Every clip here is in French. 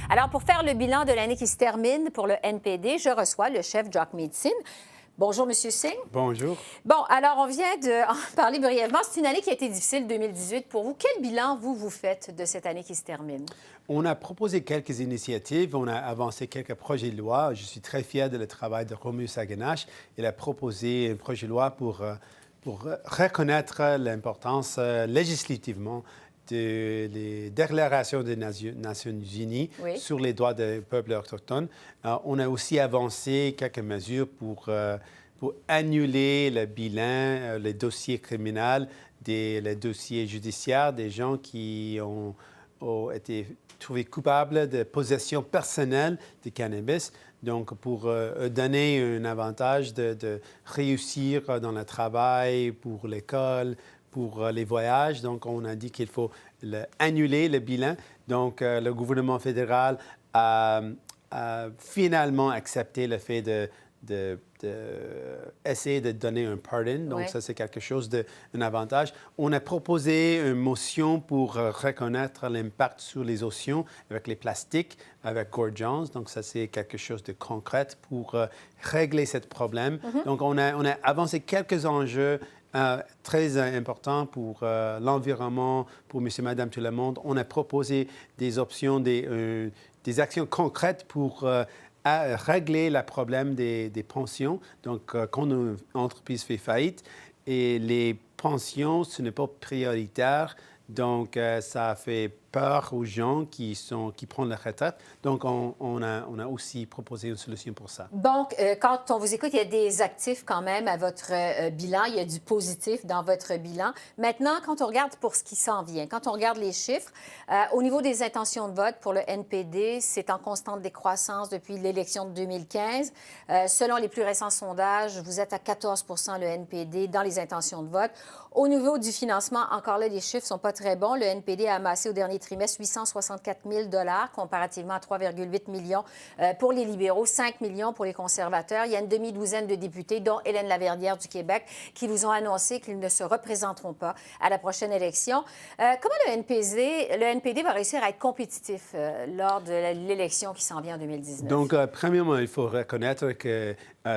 Alors, pour faire le bilan de l'année qui se termine pour le NPD, je reçois le chef Jacques Médecine. Bonjour, M. Singh. Bonjour. Bon, alors, on vient d'en parler brièvement. C'est une année qui a été difficile, 2018, pour vous. Quel bilan, vous faites de cette année qui se termine? On a proposé quelques initiatives, on a avancé quelques projets de loi. Je suis très fier de le travail de Romuald Saguenache. Il a proposé un projet de loi pour reconnaître l'importance législativement des déclarations des Nations Unies sur les droits des peuples autochtones. On a aussi avancé quelques mesures pour annuler le bilan, les dossiers criminels, les dossiers judiciaires des gens qui ont été trouvés coupables de possession personnelle de cannabis. Donc, pour donner un avantage de réussir dans le travail, pour l'école, pour les voyages. Donc, on a dit qu'il faut annuler le bilan. Donc, le gouvernement fédéral a finalement accepté le fait essayer de donner un pardon. Donc, ça, c'est quelque chose d'un avantage. On a proposé une motion pour reconnaître l'impact sur les océans avec les plastiques, avec Gord Johns. Donc, ça, c'est quelque chose de concret pour régler ce problème. Donc, on a avancé quelques enjeux très important pour l'environnement, pour monsieur, madame, tout le monde. On a proposé des options, des actions concrètes pour régler le problème des pensions. Donc, quand une entreprise fait faillite et les pensions, ce n'est pas prioritaire. Donc, ça fait peur aux gens qui prennent la retraite. Donc, on a aussi proposé une solution pour ça. Donc, quand on vous écoute, il y a des actifs quand même à votre bilan. Il y a du positif dans votre bilan. Maintenant, quand on regarde pour ce qui s'en vient, quand on regarde les chiffres, au niveau des intentions de vote pour le NPD, c'est en constante décroissance depuis l'élection de 2015. Selon les plus récents sondages, vous êtes à 14 % le NPD dans les intentions de vote. Au niveau du financement, encore là, les chiffres ne sont pas très bons. Le NPD a amassé au dernier trimestre 864 000 comparativement à 3,8 millions pour les libéraux, 5 millions pour les conservateurs. Il y a une demi-douzaine de députés, dont Hélène Laverdière du Québec, qui vous ont annoncé qu'ils ne se représenteront pas à la prochaine élection. Comment le NPD va réussir à être compétitif lors de l'élection qui s'en vient en 2019? Donc, premièrement, il faut reconnaître que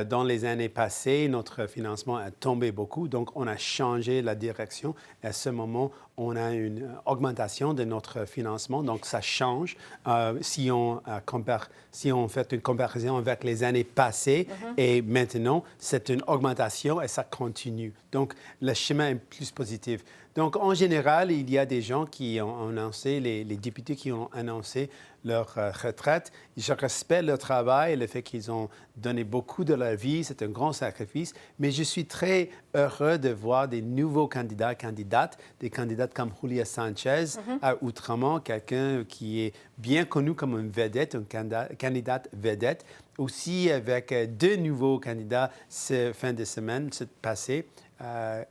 dans les années passées, notre financement a tombé beaucoup. Donc, on a changé la direction. À ce moment, on a une augmentation de notre financement. Donc, ça change. Si on fait une comparaison avec les années passées et maintenant, c'est une augmentation et ça continue. Donc, le chemin est plus positif. Donc, en général, il y a des gens qui ont annoncé, les députés qui ont annoncé leur retraite. Je respecte leur travail, le fait qu'ils ont donné beaucoup de leur vie, c'est un grand sacrifice. Mais je suis très heureux de voir des nouveaux candidats, candidates, des candidates comme Julia Sanchez à Outremont, quelqu'un qui est bien connu comme une vedette, une candidate vedette. Aussi avec deux nouveaux candidats ce fin de semaine passée.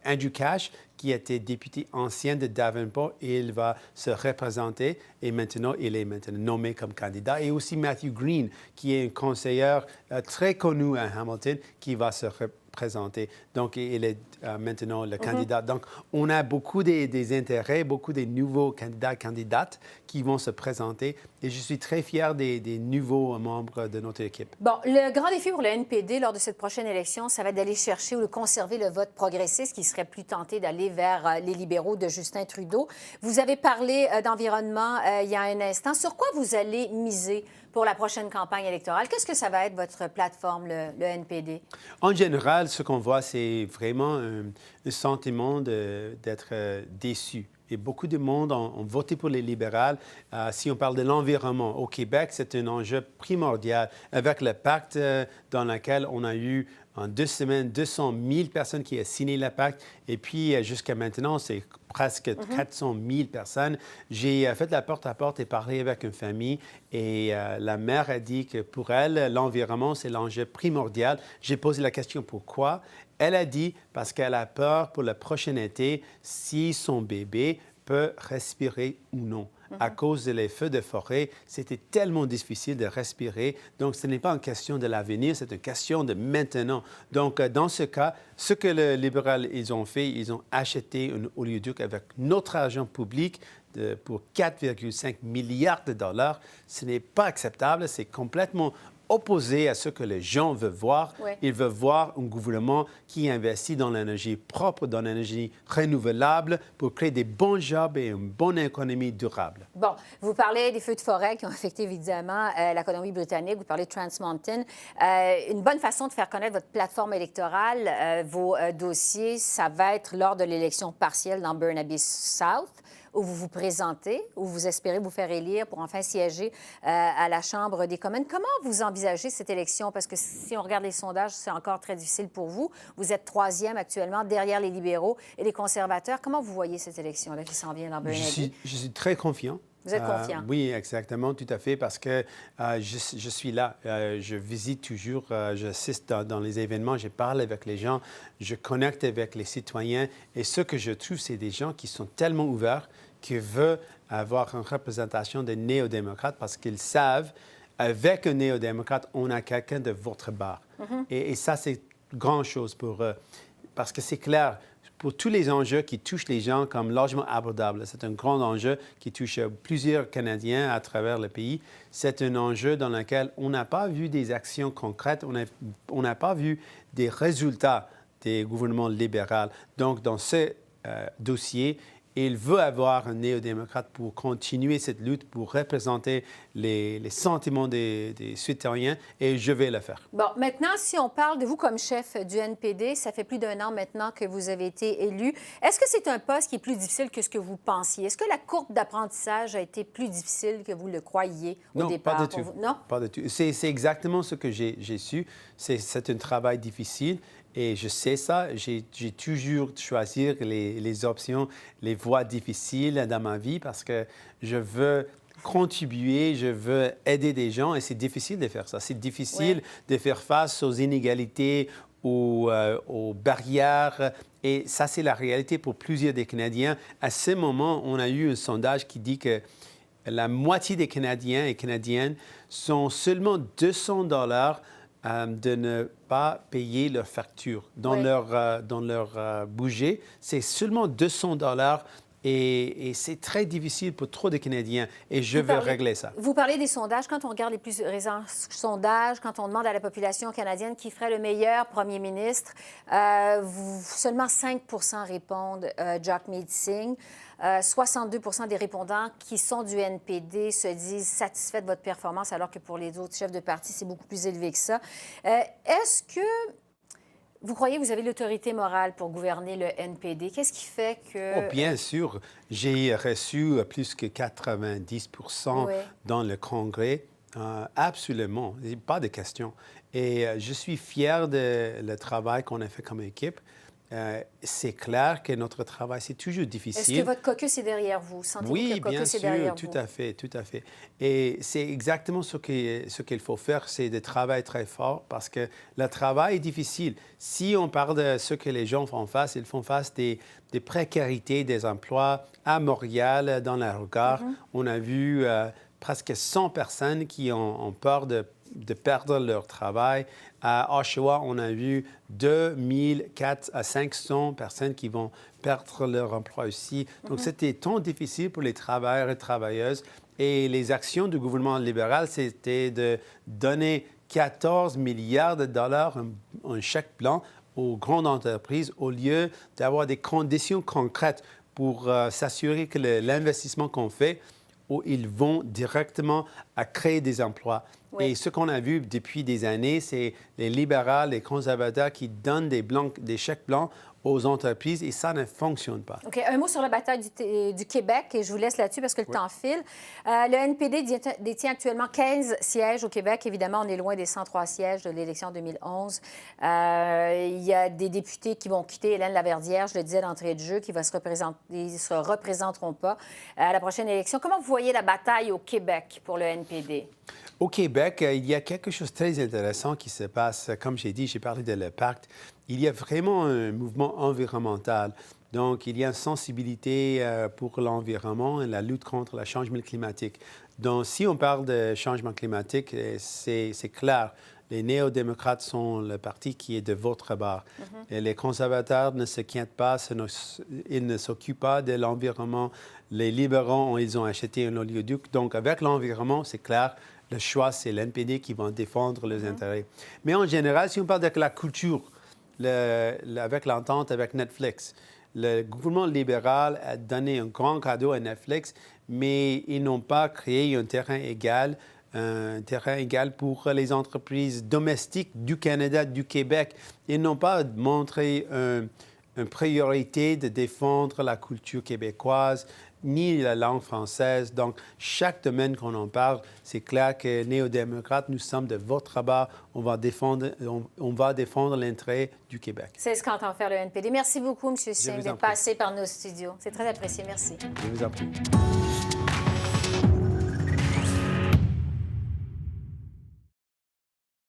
Andrew Cash, qui était député ancien de Davenport, et il va se représenter et maintenant, il est maintenant nommé comme candidat. Et aussi Matthew Green, qui est un conseiller très connu à Hamilton, qui va se représenter. Donc, il est maintenant le candidat. Donc, on a beaucoup des intérêts, beaucoup de nouveaux candidats, candidates qui vont se présenter. Et je suis très fier des nouveaux membres de notre équipe. Bon, le grand défi pour le NPD lors de cette prochaine élection, ça va être d'aller chercher ou de conserver le vote progressiste qui serait plus tenté d'aller vers les libéraux de Justin Trudeau. Vous avez parlé d'environnement il y a un instant. Sur quoi vous allez miser pour la prochaine campagne électorale? Qu'est-ce que ça va être votre plateforme, le NPD? En général, ce qu'on voit, c'est vraiment un sentiment d'être déçu. Et beaucoup de monde ont voté pour les libéraux. Si on parle de l'environnement au Québec, c'est un enjeu primordial avec le pacte dans lequel on a eu en 2 semaines 200 000 personnes qui ont signé le pacte. Et puis, jusqu'à maintenant, c'est presque 400 000 personnes. J'ai fait la porte-à-porte et parlé avec une famille. Et la mère a dit que pour elle, l'environnement, c'est l'enjeu primordial. J'ai posé la question pourquoi. Elle a dit parce qu'elle a peur pour le prochain été si son bébé peut respirer ou non. À cause des feux de forêt, c'était tellement difficile de respirer. Donc, ce n'est pas une question de l'avenir, c'est une question de maintenant. Donc, dans ce cas, ce que les libéraux ils ont fait, ils ont acheté un oléoduc avec notre argent public pour 4,5 milliards de dollars. Ce n'est pas acceptable, c'est complètement opposé à ce que les gens veulent voir. Oui. Ils veulent voir un gouvernement qui investit dans l'énergie propre, dans l'énergie renouvelable pour créer des bons jobs et une bonne économie durable. Bon, vous parlez des feux de forêt qui ont affecté évidemment l'économie britannique. Vous parlez de Trans Mountain. Une bonne façon de faire connaître votre plateforme électorale, vos dossiers, ça va être lors de l'élection partielle dans Burnaby South, où vous vous présentez, où vous espérez vous faire élire pour enfin siéger à la Chambre des communes. Comment vous envisagez cette élection? Parce que si on regarde les sondages, c'est encore très difficile pour vous. Vous êtes troisième actuellement derrière les libéraux et les conservateurs. Comment vous voyez cette élection-là qui s'en vient dans Burnaby? Je suis très confiant. Vous êtes confiant? Oui, exactement, tout à fait, parce que je suis là. Je visite toujours, j'assiste dans les événements, je parle avec les gens, je connecte avec les citoyens. Et ce que je trouve, c'est des gens qui sont tellement ouverts, qui veulent avoir une représentation des néo-démocrates parce qu'ils savent, avec un néo-démocrate, on a quelqu'un de votre barre. Et ça, c'est grand chose pour eux. Parce que c'est clair, pour tous les enjeux qui touchent les gens comme logement abordable, c'est un grand enjeu qui touche plusieurs Canadiens à travers le pays. C'est un enjeu dans lequel on n'a pas vu des actions concrètes, on n'a pas vu des résultats des gouvernements libéraux. Donc, dans ce dossier, il veut avoir un néo-démocrate pour continuer cette lutte, pour représenter les sentiments des citoyens, et je vais le faire. Bon, maintenant, si on parle de vous comme chef du NPD, ça fait plus d'1 an maintenant que vous avez été élu. Est-ce que c'est un poste qui est plus difficile que ce que vous pensiez? Est-ce que la courbe d'apprentissage a été plus difficile que vous le croyiez au départ? Non, pas du tout. Non? Pas du tout. C'est exactement ce que j'ai su. C'est un travail difficile. Et je sais ça, j'ai toujours choisi les options, les voies difficiles dans ma vie parce que je veux contribuer, je veux aider des gens et c'est difficile de faire ça. C'est difficile de faire face aux inégalités, aux barrières. Et ça, c'est la réalité pour plusieurs des Canadiens. À ce moment, on a eu un sondage qui dit que la moitié des Canadiens et Canadiennes sont seulement 200 $ de ne pas payer leurs factures dans leur budget. C'est seulement 200 $ et c'est très difficile pour trop de Canadiens et je veux régler ça. Vous parlez des sondages. Quand on regarde les plus récents sondages, quand on demande à la population canadienne qui ferait le meilleur premier ministre, seulement 5 % répondent Jagmeet Singh. 62 % des répondants qui sont du NPD se disent satisfaits de votre performance, alors que pour les autres chefs de parti, c'est beaucoup plus élevé que ça. Est-ce que vous croyez que vous avez l'autorité morale pour gouverner le NPD? Qu'est-ce qui fait que... Oh, bien sûr. J'ai reçu plus que 90 % dans le Congrès. Absolument. Pas de question. Et je suis fier de le travail qu'on a fait comme équipe. C'est clair que notre travail, c'est toujours difficile. Est-ce que votre caucus est derrière vous? Sentez-vous que le caucus est derrière vous? Tout à fait, tout à fait. Et c'est exactement ce qu'il faut faire, c'est de travailler très fort parce que le travail est difficile. Si on parle de ce que les gens font face, ils font face des précarités des emplois. À Montréal, dans la Rocade, on a vu presque 100 personnes qui ont peur de perdre leur travail. À Oshawa, on a vu 2400 à 500 personnes qui vont perdre leur emploi aussi. Donc, c'était tant difficile pour les travailleurs et travailleuses. Et les actions du gouvernement libéral, c'était de donner 14 milliards de dollars, un chèque blanc aux grandes entreprises, au lieu d'avoir des conditions concrètes pour s'assurer que l'investissement qu'on fait, où ils vont directement à créer des emplois. Et ce qu'on a vu depuis des années, c'est les libéraux, les conservateurs qui donnent des chèques blancs aux entreprises et ça ne fonctionne pas. OK. Un mot sur la bataille du Québec et je vous laisse là-dessus parce que le temps file. Le NPD détient actuellement 15 sièges au Québec. Évidemment, on est loin des 103 sièges de l'élection 2011. Il y a des députés qui vont quitter. Hélène Laverdière, je le disais d'entrée de jeu, qui va se représenter, ils ne se représenteront pas à la prochaine élection. Comment vous voyez la bataille au Québec pour le NPD? Au Québec, il y a quelque chose de très intéressant qui se passe. Comme j'ai dit, j'ai parlé de l'impact. Il y a vraiment un mouvement environnemental. Donc, il y a une sensibilité pour l'environnement et la lutte contre le changement climatique. Donc, si on parle de changement climatique, c'est clair. les néo-démocrates sont le parti qui est de votre bord. Et les conservateurs ne s'inquiètent pas, ils ne s'occupent pas de l'environnement. Les libéraux, ils ont acheté un oléoduc. Donc, avec l'environnement, c'est clair, le choix, c'est l'NPD qui va défendre les intérêts. Mais en général, si on parle de la culture, avec l'entente avec Netflix, le gouvernement libéral a donné un grand cadeau à Netflix, mais ils n'ont pas créé un terrain égal pour les entreprises domestiques du Canada, du Québec. Ils n'ont pas montré une priorité de défendre la culture québécoise ni la langue française. Donc, chaque domaine qu'on en parle, c'est clair que néo-démocrates, nous sommes de votre bord. On va défendre l'intérêt du Québec. C'est ce qu'entend faire le NPD. Merci beaucoup, M. Singh, vous en d'être prie. passé par nos studios. C'est très apprécié. Merci. Je vous en prie.